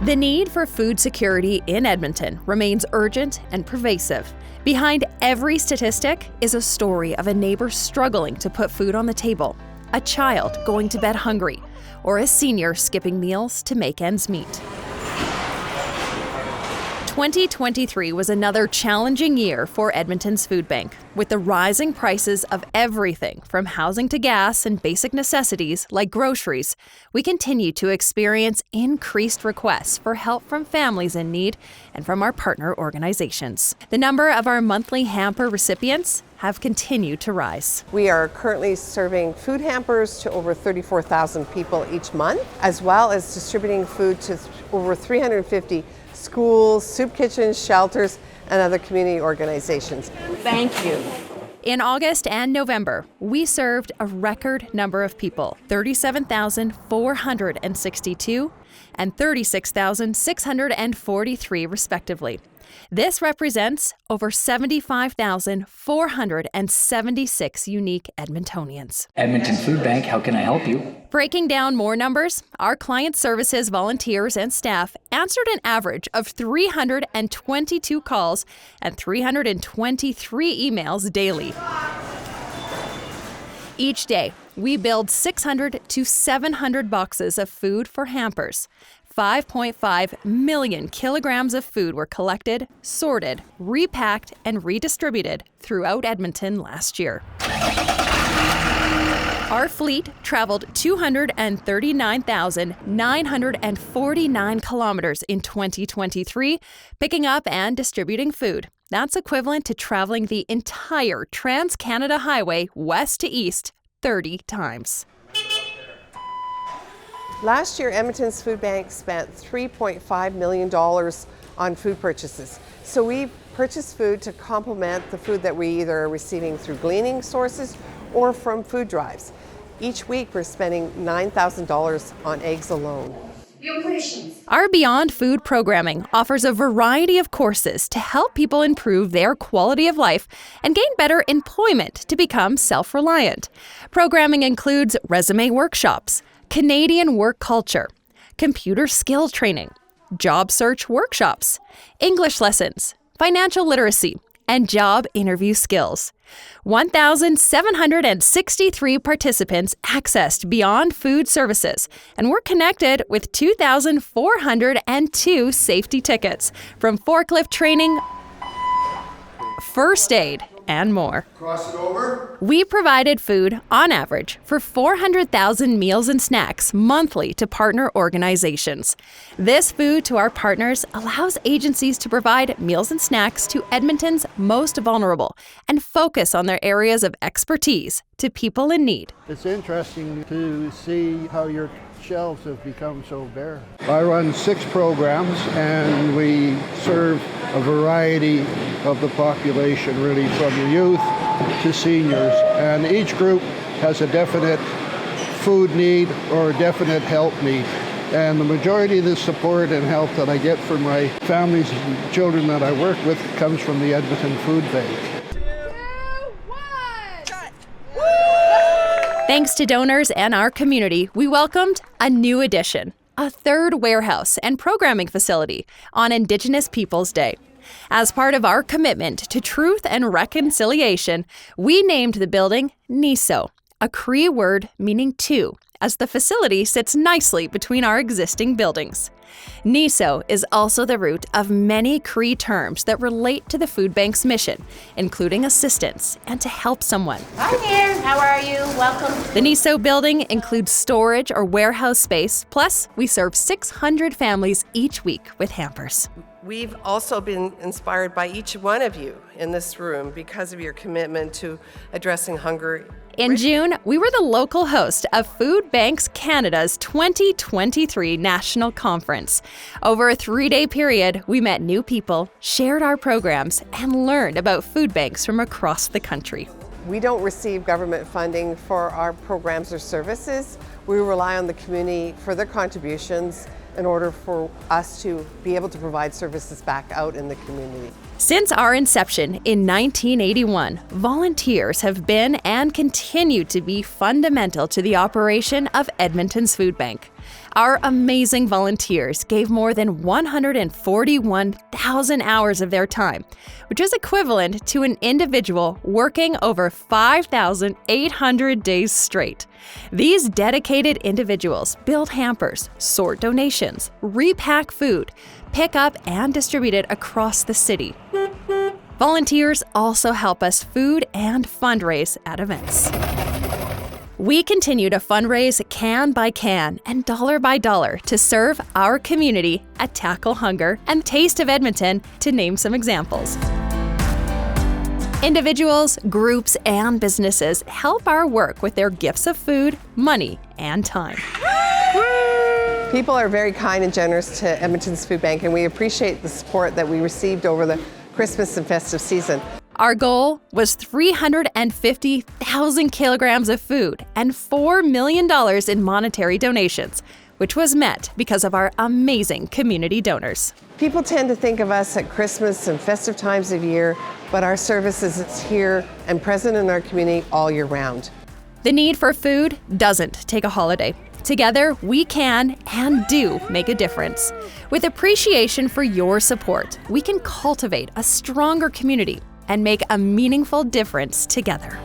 The need for food security in Edmonton remains urgent and pervasive. Behind every statistic is a story of a neighbor struggling to put food on the table, a child going to bed hungry, or a senior skipping meals to make ends meet. 2023 was another challenging year for Edmonton's food bank. With the rising prices of everything from housing to gas and basic necessities like groceries, we continue to experience increased requests for help from families in need and from our partner organizations. The number of our monthly hamper recipients have continued to rise. We are currently serving food hampers to over 34,000 people each month, as well as distributing food to over 350 schools, soup kitchens, shelters, and other community organizations. Thank you. In August and November, we served a record number of people, 37,462 and 36,643 respectively. This represents over 75,476 unique Edmontonians. Edmonton Food Bank, how can I help you? Breaking down more numbers, our client services volunteers and staff answered an average of 322 calls and 323 emails daily. Each day, we build 600 to 700 boxes of food for hampers. 5.5 million kilograms of food were collected, sorted, repacked, and redistributed throughout Edmonton last year. Our fleet traveled 239,949 kilometers in 2023, picking up and distributing food. That's equivalent to traveling the entire Trans-Canada Highway west to east 30 times. Last year, Edmonton's Food Bank spent $3.5 million on food purchases. So we purchased food to complement the food that we either are receiving through gleaning sources or from food drives. Each week, we're spending $9,000 on eggs alone. Our Beyond Food programming offers a variety of courses to help people improve their quality of life and gain better employment to become self-reliant. Programming includes resume workshops, Canadian work culture, computer skill training, job search workshops, English lessons, financial literacy, and job interview skills. 1,763 participants accessed Beyond Food services, and were connected with 2,402 safety tickets from forklift training, first aid, and more. Cross it over. We provided food, on average, for 400,000 meals and snacks monthly to partner organizations. This food to our partners allows agencies to provide meals and snacks to Edmonton's most vulnerable and focus on their areas of expertise to people in need. It's interesting to see how your shelves have become so bare. I run 6 programs and we serve a variety of the population, really from the youth to seniors. And each group has a definite food need or a definite help need. And the majority of the support and help that I get from my families and children that I work with comes from the Edmonton Food Bank. Thanks to donors and our community, we welcomed a new addition, a third warehouse and programming facility on Indigenous Peoples Day. As part of our commitment to truth and reconciliation, we named the building Niso, a Cree word meaning two, as the facility sits nicely between our existing buildings. Niso is also the root of many Cree terms that relate to the food bank's mission, including assistance and to help someone. I'm here. How are you? Welcome. The Niso building includes storage or warehouse space, plus we serve 600 families each week with hampers. We've also been inspired by each one of you in this room because of your commitment to addressing hunger. In June, we were the local host of Food Banks Canada's 2023 National Conference. Over a 3-day period, we met new people, shared our programs, and learned about food banks from across the country. We don't receive government funding for our programs or services. We rely on the community for their contributions in order for us to be able to provide services back out in the community. Since our inception in 1981, volunteers have been and continue to be fundamental to the operation of Edmonton's Food Bank. Our amazing volunteers gave more than 141,000 hours of their time, which is equivalent to an individual working over 5,800 days straight. These dedicated individuals build hampers, sort donations, repack food, pick up and distribute it across the city. Volunteers also help us food and fundraise at events. We continue to fundraise can by can and dollar by dollar to serve our community at Tackle Hunger and Taste of Edmonton, to name some examples. Individuals, groups, and businesses help our work with their gifts of food, money, and time. People are very kind and generous to Edmonton's Food Bank, and we appreciate the support that we received over the Christmas and festive season. Our goal was 350,000 kilograms of food and $4 million in monetary donations, which was met because of our amazing community donors. People tend to think of us at Christmas and festive times of year, but our service is here and present in our community all year round. The need for food doesn't take a holiday. Together, we can and do make a difference. With appreciation for your support, we can cultivate a stronger community and make a meaningful difference together.